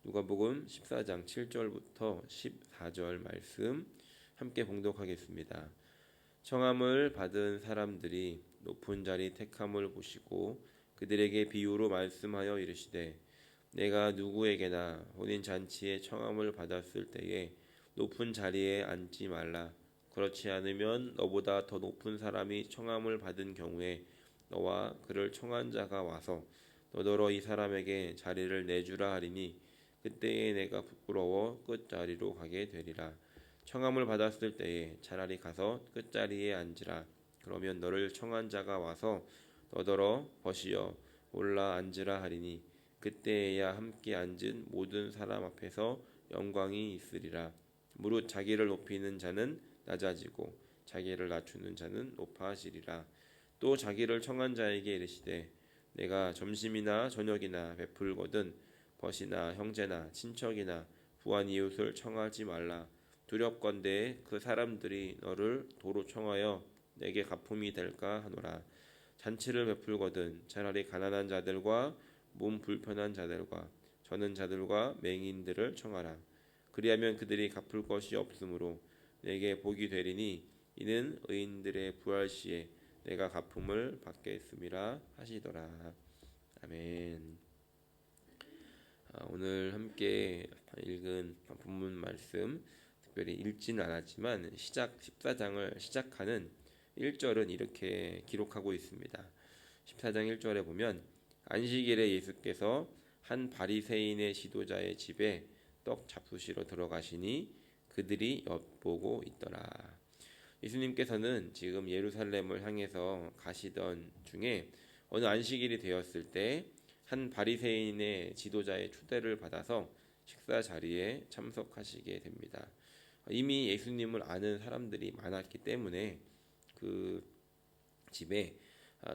누가복음 14장 7절부터 14절 말씀 함께 봉독하겠습니다. 청함을 받은 사람들이 높은 자리 택함을 보시고 그들에게 비유로 말씀하여 이르시되 내가 누구에게나 혼인 잔치에 청함을 받았을 때에 높은 자리에 앉지 말라. 그렇지 않으면 너보다 더 높은 사람이 청함을 받은 경우에 너와 그를 청한 자가 와서 너더러 이 사람에게 자리를 내주라 하리니 그때에 내가 부끄러워 끝자리로 가게 되리라. 청함을 받았을 때에 차라리 가서 끝자리에 앉으라. 그러면 너를 청한 자가 와서 너더러 벗이여 올라 앉으라 하리니 그때에야 함께 앉은 모든 사람 앞에서 영광이 있으리라. 무릇 자기를 높이는 자는 낮아지고 자기를 낮추는 자는 높아지리라. 또 자기를 청한 자에게 이르시되 내가 점심이나 저녁이나 베풀거든 벗이나 형제나 친척이나 부한 이웃을 청하지 말라. 두렵건대 그 사람들이 너를 도로 청하여 내게 가품이 될까 하노라. 잔치를 베풀거든 차라리 가난한 자들과 몸 불편한 자들과 저는 자들과 맹인들을 청하라. 그리하면 그들이 갚을 것이 없으므로 내게 복이 되리니 이는 의인들의 부활 시에 내가 가품을 받겠음이라 하시더라. 아멘. 오늘 함께 읽은 본문 말씀 특별히 읽지는 않았지만 14장을 시작하는 1절은 이렇게 기록하고 있습니다. 14장 1절에 보면 안식일에 예수께서 한 바리새인의 지도자의 집에 떡 잡수시러 들어가시니 그들이 엿보고 있더라. 예수님께서는 지금 예루살렘을 향해서 가시던 중에 어느 안식일이 되었을 때 한 바리새인의 지도자의 초대를 받아서 식사 자리에 참석하시게 됩니다. 이미 예수님을 아는 사람들이 많았기 때문에 그 집에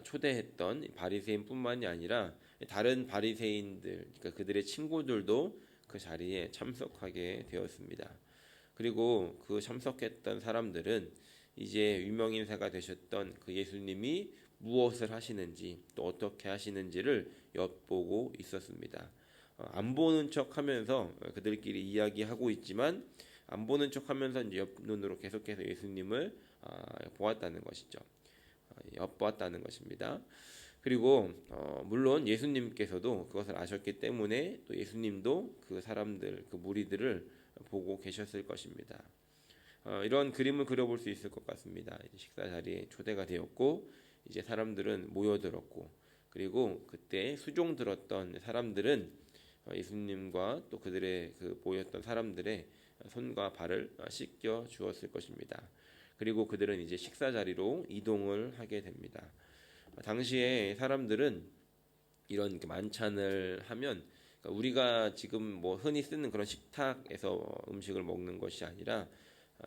초대했던 바리새인뿐만이 아니라 다른 바리새인들, 그러니까 그들의 친구들도 그 자리에 참석하게 되었습니다. 그리고 그 참석했던 사람들은 이제 유명인사가 되셨던 그 예수님이 무엇을 하시는지 또 어떻게 하시는지를 엿보고 있었습니다. 안 보는 척하면서 그들끼리 이야기하고 있지만 안 보는 척하면서 이제 옆눈으로 계속해서 예수님을 보았다는 것이죠. 엿보았다는 것입니다. 그리고 물론 예수님께서도 그것을 아셨기 때문에 또 예수님도 그 사람들, 그 무리들을 보고 계셨을 것입니다. 이런 그림을 그려볼 수 있을 것 같습니다. 식사 자리에 초대가 되었고 이제 사람들은 모여들었고 그리고 그때 수종 들었던 사람들은 예수님과 또 그들의 그 모였던 사람들의 손과 발을 씻겨 주었을 것입니다. 그리고 그들은 이제 식사 자리로 이동을 하게 됩니다. 당시에 사람들은 이런 만찬을 하면 우리가 지금 뭐 흔히 쓰는 그런 식탁에서 음식을 먹는 것이 아니라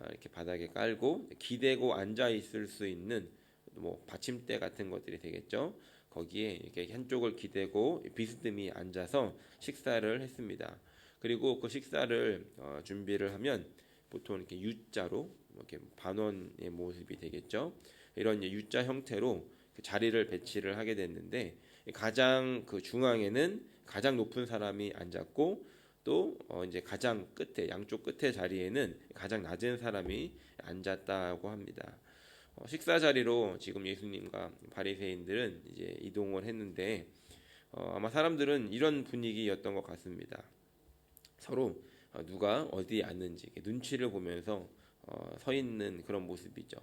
이렇게 바닥에 깔고 기대고 앉아 있을 수 있는 뭐 받침대 같은 것들이 되겠죠. 거기에 이렇게 한쪽을 기대고 비스듬히 앉아서 식사를 했습니다. 그리고 그 식사를 준비를 하면 보통 이렇게 U자로 이렇게 반원의 모습이 되겠죠. 이런 U자 형태로 그 자리를 배치를 하게 됐는데 가장 그 중앙에는 가장 높은 사람이 앉았고 또 이제 가장 끝에 양쪽 끝에 자리에는 가장 낮은 사람이 앉았다고 합니다. 식사 자리로 지금 예수님과 바리새인들은 이제 이동을 했는데 아마 사람들은 이런 분위기였던 것 같습니다. 서로 누가 어디에 앉는지 눈치를 보면서 서 있는 그런 모습이죠.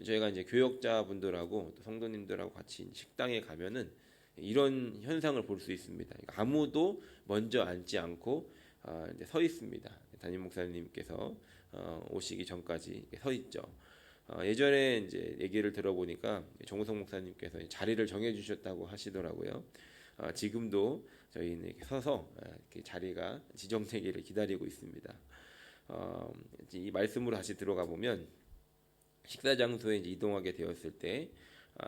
저희가 이제 교역자분들하고 또 성도님들하고 같이 식당에 가면은 이런 현상을 볼 수 있습니다. 아무도 먼저 앉지 않고 이제 서 있습니다. 담임 목사님께서 오시기 전까지 서 있죠. 예전에 이제 얘기를 들어보니까 정우성 목사님께서 자리를 정해주셨다고 하시더라고요. 지금도 저희는 이렇게 서서 이렇게 자리가 지정되기를 기다리고 있습니다. 이 말씀으로 다시 들어가 보면 식사 장소에 이제 이동하게 되었을 때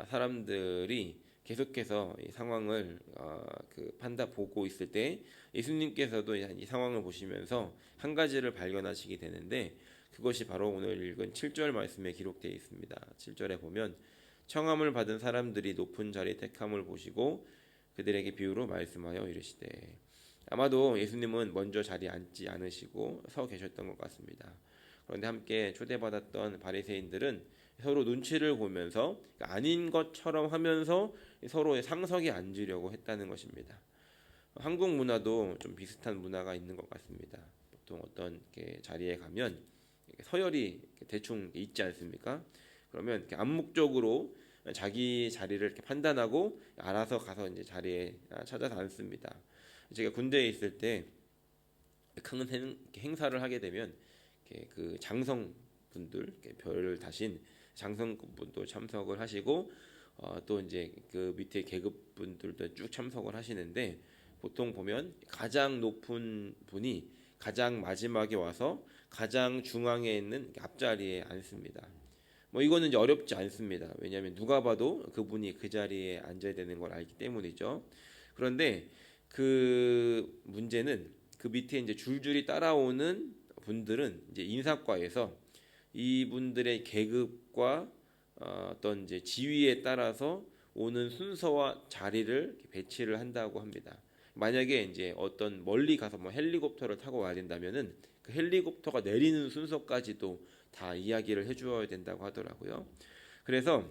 사람들이 계속해서 이 상황을 보고 있을 때 예수님께서도 이 상황을 보시면서 한 가지를 발견하시게 되는데 그것이 바로 오늘 읽은 7절 말씀에 기록되어 있습니다. 7절에 보면 청함을 받은 사람들이 높은 자리 택함을 보시고 그들에게 비유로 말씀하여 이르시되 아마도 예수님은 먼저 자리에 앉지 않으시고 서 계셨던 것 같습니다. 그런데 함께 초대받았던 바리새인들은 서로 눈치를 보면서 아닌 것처럼 하면서 서로의 상석에 앉으려고 했다는 것입니다. 한국 문화도 좀 비슷한 문화가 있는 것 같습니다. 보통 어떤 이렇게 자리에 가면 이렇게 서열이 대충 있지 않습니까? 그러면 이렇게 암묵적으로 자기 자리를 이렇게 판단하고 알아서 가서 이제 자리에 찾아서 앉습니다. 제가 군대에 있을 때 큰 행사를 하게 되면 이렇게 그 장성분들, 이렇게 별을 다신 장성분도 참석을 하시고 또 이제 그 밑에 계급분들도 쭉 참석을 하시는데 보통 보면 가장 높은 분이 가장 마지막에 와서 가장 중앙에 있는 앞자리에 앉습니다. 뭐 이거는 이제 어렵지 않습니다. 왜냐하면 누가 봐도 그분이 그 자리에 앉아야 되는 걸 알기 때문이죠. 그런데 그 문제는 그 밑에 이제 줄줄이 따라오는 분들은 이제 인사과에서 이분들의 계급과 어떤 이제 지위에 따라서 오는 순서와 자리를 배치를 한다고 합니다. 만약에 이제 어떤 멀리 가서 뭐 헬리콥터를 타고 와야 된다면은 그 헬리콥터가 내리는 순서까지도 다 이야기를 해주어야 된다고 하더라고요. 그래서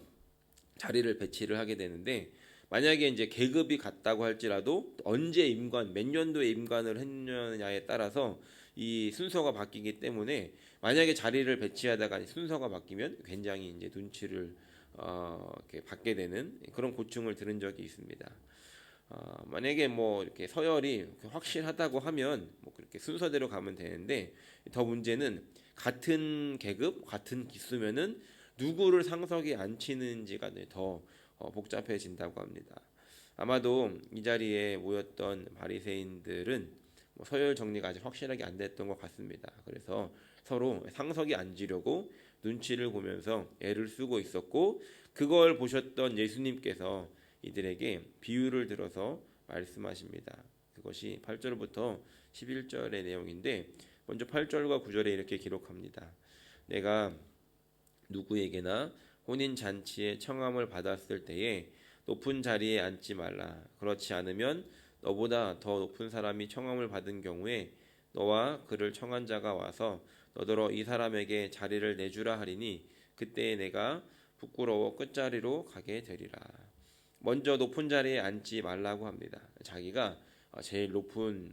자리를 배치를 하게 되는데 만약에 이제 계급이 같다고 할지라도 언제 임관, 몇 년도에 임관을 했느냐에 따라서 이 순서가 바뀌기 때문에 만약에 자리를 배치하다가 순서가 바뀌면 굉장히 이제 눈치를 이렇게 받게 되는 그런 고충을 들은 적이 있습니다. 만약에 뭐 이렇게 서열이 확실하다고 하면 뭐 그렇게 순서대로 가면 되는데 더 문제는 같은 계급, 같은 기수면은 누구를 상석에 앉히는지가 더 복잡해진다고 합니다. 아마도 이 자리에 모였던 바리새인들은 뭐 서열 정리가 아직 확실하게 안 됐던 것 같습니다. 그래서 서로 상석에 앉으려고 눈치를 보면서 애를 쓰고 있었고 그걸 보셨던 예수님께서 이들에게 비유를 들어서 말씀하십니다. 그것이 8절부터 11절의 내용인데 먼저 8절과 9절에 이렇게 기록합니다. 내가 누구에게나 혼인 잔치에 청함을 받았을 때에 높은 자리에 앉지 말라. 그렇지 않으면 너보다 더 높은 사람이 청함을 받은 경우에 너와 그를 청한 자가 와서 너더러 이 사람에게 자리를 내주라 하리니 그때에 내가 부끄러워 끝자리로 가게 되리라. 먼저 높은 자리에 앉지 말라고 합니다. 자기가 제일 높은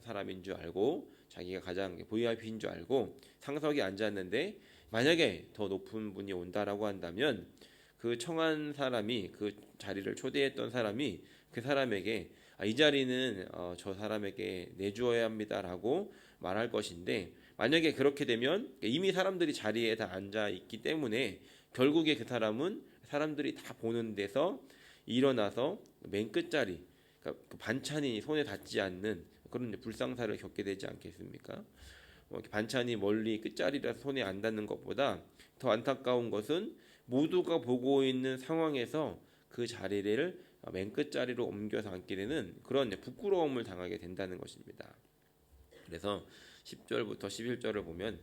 사람인 줄 알고 자기가 가장 VIP인 줄 알고 상석에 앉았는데 만약에 더 높은 분이 온다라고 한다면 그 청한 사람이 그 자리를 초대했던 사람이 그 사람에게 이 자리는 저 사람에게 내주어야 합니다라고 말할 것인데 만약에 그렇게 되면 이미 사람들이 자리에 다 앉아 있기 때문에 결국에 그 사람은 사람들이 다 보는 데서 일어나서 맨 끝자리 그러니까 그 반찬이 손에 닿지 않는 그런 불상사를 겪게 되지 않겠습니까? 반찬이 멀리 끝자리라서 손에 안 닿는 것보다 더 안타까운 것은 모두가 보고 있는 상황에서 그 자리를 맨 끝자리로 옮겨서 앉게 되는 그런 부끄러움을 당하게 된다는 것입니다. 그래서 10절부터 11절을 보면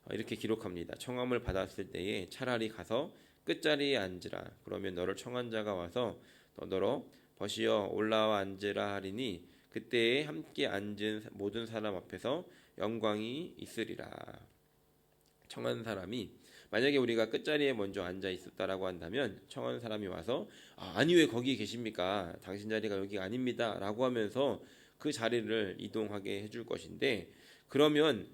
이렇게 기록합니다. 청함을 받았을 때에 차라리 가서 끝자리에 앉으라. 그러면 너를 청한 자가 와서 너더러 버시어 올라와 앉으라 하리니 그때에 함께 앉은 모든 사람 앞에서 영광이 있으리라. 청한 사람이 만약에 우리가 끝자리에 먼저 앉아 있었다라고 한다면 청한 사람이 와서 아니 왜 거기 계십니까? 당신 자리가 여기 아닙니다. 라고 하면서 그 자리를 이동하게 해줄 것인데 그러면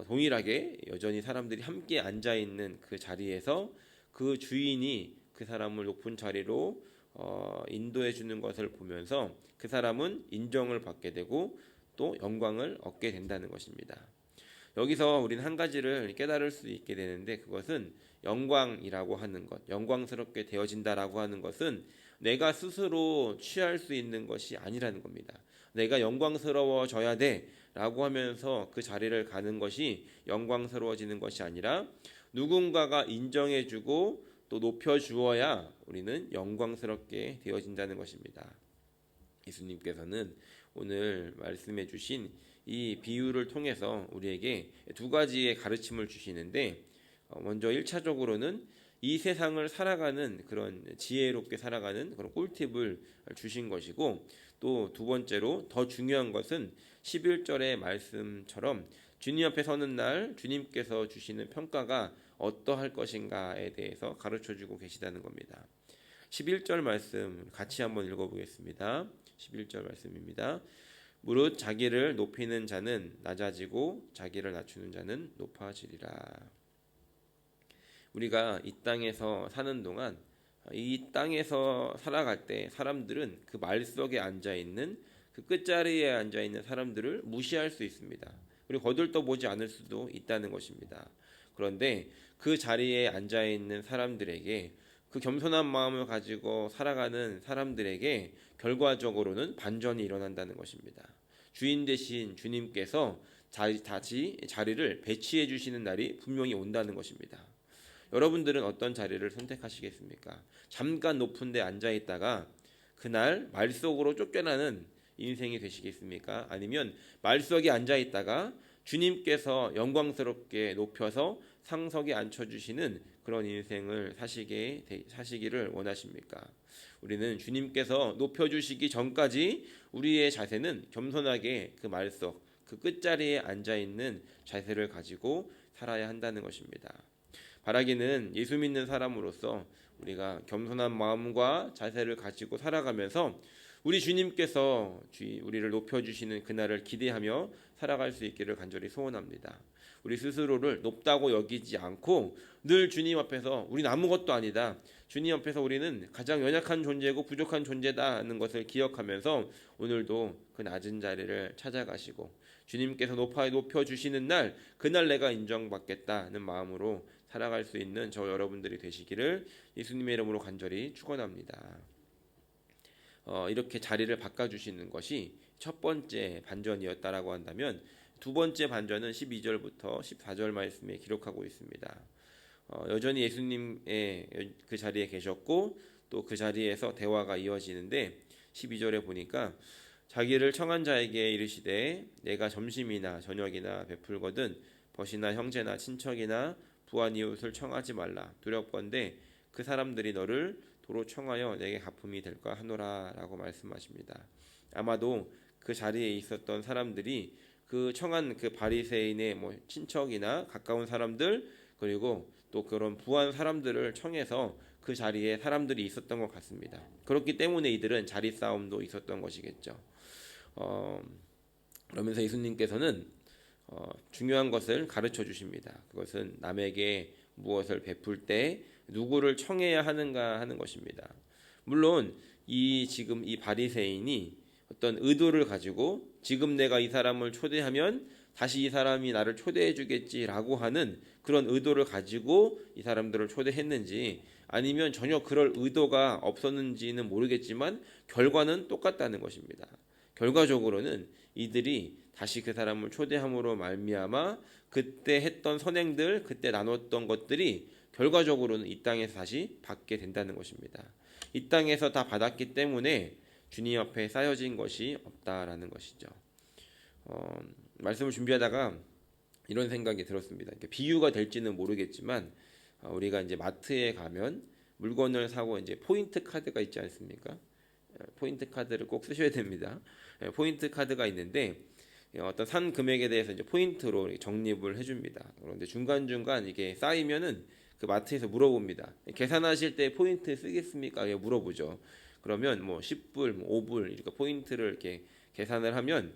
동일하게 여전히 사람들이 함께 앉아 있는 그 자리에서 그 주인이 그 사람을 높은 자리로 인도해 주는 것을 보면서 그 사람은 인정을 받게 되고 또 영광을 얻게 된다는 것입니다. 여기서 우리는 한 가지를 깨달을 수 있게 되는데 그것은 영광이라고 하는 것, 영광스럽게 되어진다라고 하는 것은 내가 스스로 취할 수 있는 것이 아니라는 겁니다. 내가 영광스러워져야 돼라고 하면서 그 자리를 가는 것이 영광스러워지는 것이 아니라 누군가가 인정해주고 또 높여주어야 우리는 영광스럽게 되어진다는 것입니다. 예수님께서는 오늘 말씀해 주신 이 비유를 통해서 우리에게 두 가지의 가르침을 주시는데 먼저 1차적으로는 이 세상을 살아가는 그런 지혜롭게 살아가는 그런 꿀팁을 주신 것이고, 또 두 번째로 더 중요한 것은 11절의 말씀처럼 주님 앞에 서는 날 주님께서 주시는 평가가 어떠할 것인가에 대해서 가르쳐주고 계시다는 겁니다. 11절 말씀 같이 한번 읽어보겠습니다. 11절 말씀입니다. 무릇 자기를 높이는 자는 낮아지고 자기를 낮추는 자는 높아지리라. 우리가 이 땅에서 사는 동안, 이 땅에서 살아갈 때 사람들은 그 말석에 앉아있는, 그 끝자리에 앉아있는 사람들을 무시할 수 있습니다. 그리고 거들떠보지 않을 수도 있다는 것입니다. 그런데 그 자리에 앉아있는 사람들에게, 그 겸손한 마음을 가지고 살아가는 사람들에게 결과적으로는 반전이 일어난다는 것입니다. 주인 되신 주님께서 다시 자리를 배치해 주시는 날이 분명히 온다는 것입니다. 여러분들은 어떤 자리를 선택하시겠습니까? 잠깐 높은 데 앉아 있다가 그날 말석으로 쫓겨나는 인생이 되시겠습니까? 아니면 말석에 앉아 있다가 주님께서 영광스럽게 높여서 상석에 앉혀주시는 그런 인생을 사시기를 원하십니까? 우리는 주님께서 높여주시기 전까지 우리의 자세는 겸손하게 그 말석, 그 끝자리에 앉아있는 자세를 가지고 살아야 한다는 것입니다. 바라기는 예수 믿는 사람으로서 우리가 겸손한 마음과 자세를 가지고 살아가면서 우리 주님께서 우리를 높여주시는 그날을 기대하며 살아갈 수 있기를 간절히 소원합니다. 우리 스스로를 높다고 여기지 않고 늘 주님 앞에서 우리는 아무것도 아니다, 주님 앞에서 우리는 가장 연약한 존재고 부족한 존재다는 것을 기억하면서 오늘도 그 낮은 자리를 찾아가시고 주님께서 높여주시는 날, 그날 내가 인정받겠다는 마음으로 살아갈 수 있는 저 여러분들이 되시기를 예수님의 이름으로 간절히 축원합니다. 이렇게 자리를 바꿔주시는 것이 첫 번째 반전이었다라고 한다면, 두 번째 반전은 12절부터 14절 말씀에 기록하고 있습니다. 여전히 예수님의 그 자리에 계셨고 또 그 자리에서 대화가 이어지는데, 12절에 보니까 자기를 청한 자에게 이르시되 내가 점심이나 저녁이나 베풀거든 벗이나 형제나 친척이나 부한 이웃을 청하지 말라. 두렵건대 그 사람들이 너를 도로 청하여 내게 갚음이 될까 하노라 라고 말씀하십니다. 아마도 그 자리에 있었던 사람들이 그 청한 그 바리새인의 친척이나 가까운 사람들, 그리고 또 그런 부한 사람들을 청해서 그 자리에 사람들이 있었던 것 같습니다. 그렇기 때문에 이들은 자리 싸움도 있었던 것이겠죠. 그러면서 예수님께서는 중요한 것을 가르쳐 주십니다. 그것은 남에게 무엇을 베풀 때 누구를 청해야 하는가 하는 것입니다. 물론 지금 이 바리새인이 어떤 의도를 가지고 지금 내가 이 사람을 초대하면 다시 이 사람이 나를 초대해 주겠지라고 하는 그런 의도를 가지고 이 사람들을 초대했는지, 아니면 전혀 그럴 의도가 없었는지는 모르겠지만 결과는 똑같다는 것입니다. 결과적으로는 이들이 다시 그 사람을 초대함으로 말미암아 그때 했던 선행들, 그때 나눴던 것들이 결과적으로는 이 땅에서 다시 받게 된다는 것입니다. 이 땅에서 다 받았기 때문에 주님 앞에 쌓여진 것이 없다라는 것이죠. 말씀을 준비하다가 이런 생각이 들었습니다. 비유가 될지는 모르겠지만 우리가 이제 마트에 가면 물건을 사고 이제 포인트 카드가 있지 않습니까? 포인트 카드를 꼭 쓰셔야 됩니다. 포인트 카드가 있는데 어떤 산 금액에 대해서 이제 포인트로 적립을 해줍니다. 그런데 중간중간 이게 쌓이면은 그 마트에서 물어봅니다. 계산하실 때 포인트 쓰겠습니까? 물어보죠. 그러면 10불, 5불 이렇게 포인트를 이렇게 계산을 하면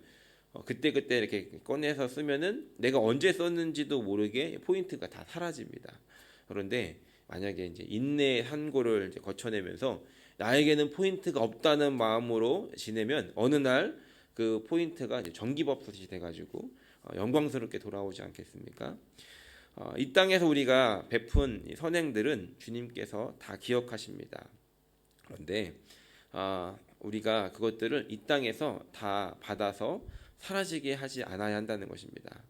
그때그때 이렇게 꺼내서 쓰면은 내가 언제 썼는지도 모르게 포인트가 다 사라집니다. 그런데 만약에 이제 인내의 산고를 이제 거쳐내면서 나에게는 포인트가 없다는 마음으로 지내면 어느 날 그 포인트가 이제 전기밥솥이 돼가지고 영광스럽게 돌아오지 않겠습니까? 이 땅에서 우리가 베푼 선행들은 주님께서 다 기억하십니다. 그런데 우리가 그것들을 이 땅에서 다 받아서 사라지게 하지 않아야 한다는 것입니다.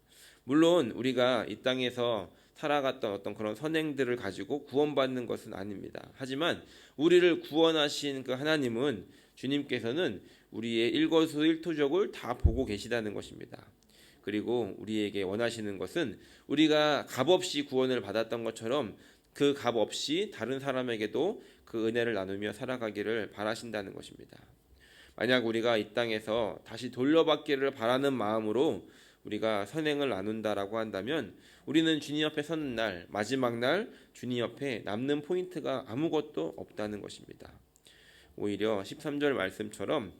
물론 우리가 이 땅에서 살아갔던 어떤 그런 선행들을 가지고 구원받는 것은 아닙니다. 하지만 우리를 구원하신 그 하나님은, 주님께서는 우리의 일거수일투족을 다 보고 계시다는 것입니다. 그리고 우리에게 원하시는 것은 우리가 값없이 구원을 받았던 것처럼 그 값 없이 다른 사람에게도 그 은혜를 나누며 살아가기를 바라신다는 것입니다. 만약 우리가 이 땅에서 다시 돌려받기를 바라는 마음으로 우리가 선행을 나눈다라고 한다면 우리는 주님 앞에 서는 날, 마지막 날 주님 옆에 남는 포인트가 아무것도 없다는 것입니다. 오히려 13절 말씀처럼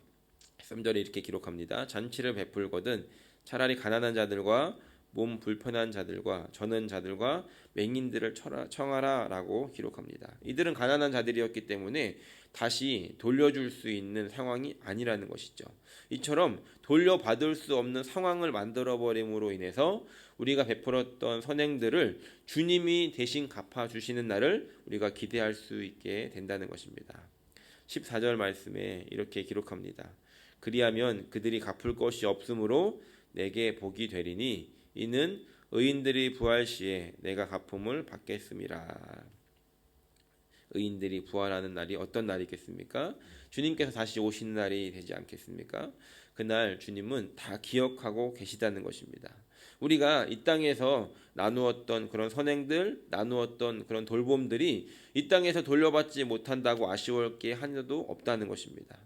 13절에 이렇게 기록합니다. 잔치를 베풀거든 차라리 가난한 자들과 몸 불편한 자들과 저는 자들과 맹인들을 청하라 라고 기록합니다. 이들은 가난한 자들이었기 때문에 다시 돌려줄 수 있는 상황이 아니라는 것이죠. 이처럼 돌려받을 수 없는 상황을 만들어버림으로 인해서 우리가 베풀었던 선행들을 주님이 대신 갚아주시는 날을 우리가 기대할 수 있게 된다는 것입니다. 14절 말씀에 이렇게 기록합니다. 그리하면 그들이 갚을 것이 없으므로 내게 복이 되리니 이는 의인들이 부활 시에 내가 갚음을 받겠음이라. 의인들이 부활하는 날이 어떤 날이겠습니까? 주님께서 다시 오시는 날이 되지 않겠습니까? 그날 주님은 다 기억하고 계시다는 것입니다. 우리가 이 땅에서 나누었던 그런 선행들, 나누었던 그런 돌봄들이 이 땅에서 돌려받지 못한다고 아쉬울 게 하나도 없다는 것입니다.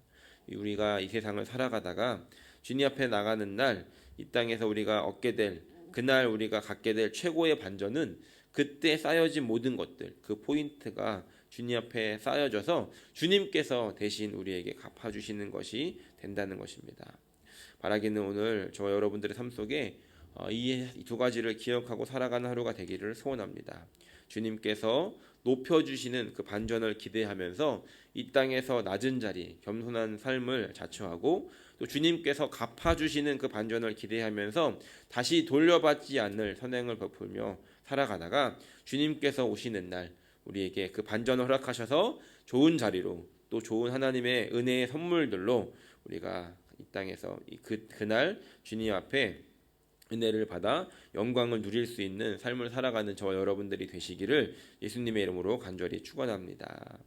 우리가 이 세상을 살아가다가 주님 앞에 나가는 날, 이 땅에서 우리가 얻게 될 그날 우리가 갖게 될 최고의 반전은 그때 쌓여진 모든 것들, 그 포인트가 주님 앞에 쌓여져서 주님께서 대신 우리에게 갚아주시는 것이 된다는 것입니다. 바라기는 오늘 저와 여러분들의 삶 속에 이 두 가지를 기억하고 살아가는 하루가 되기를 소원합니다. 주님께서 높여주시는 그 반전을 기대하면서 이 땅에서 낮은 자리, 겸손한 삶을 자처하고 또 주님께서 갚아주시는 그 반전을 기대하면서 다시 돌려받지 않을 선행을 베풀며 살아가다가 주님께서 오시는 날 우리에게 그 반전을 허락하셔서 좋은 자리로 또 좋은 하나님의 은혜의 선물들로 우리가 이 땅에서 그날 주님 앞에 은혜를 받아 영광을 누릴 수 있는 삶을 살아가는 저와 여러분들이 되시기를 예수님의 이름으로 간절히 축원합니다.